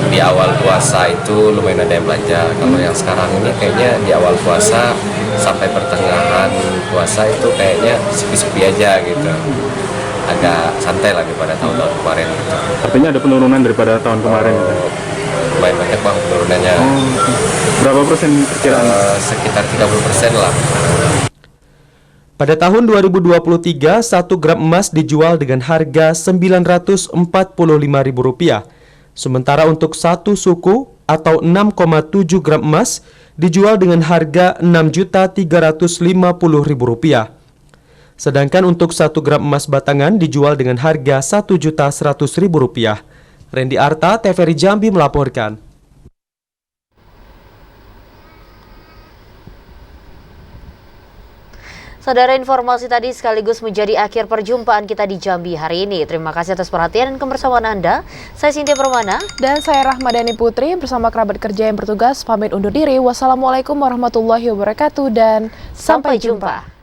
Di awal puasa itu lumayan ada yang belanja. Kalau yang sekarang ini kayaknya di awal puasa sampai pertengahan puasa itu kayaknya sepi-sepi aja gitu. Agak santai lagi pada tahun-tahun kemarin gitu. Artinya ada penurunan daripada tahun kemarin gitu? Lumayan banyak bang penurunannya. Berapa persen perkiraan? Sekitar 30% lah. Pada tahun 2023, 1 gram emas dijual dengan harga Rp945.000. Sementara untuk 1 suku atau 6,7 gram emas dijual dengan harga Rp6.350.000. Sedangkan untuk 1 gram emas batangan dijual dengan harga Rp1.100.000. Randy Arta, TVRI Jambi melaporkan. Saudara, informasi tadi sekaligus menjadi akhir perjumpaan kita di Jambi hari ini. Terima kasih atas perhatian dan kebersamaan Anda. Saya Cynthia Permana. Dan saya Rahmadani Putri bersama kerabat kerja yang bertugas pamit undur diri. Wassalamualaikum warahmatullahi wabarakatuh dan sampai jumpa.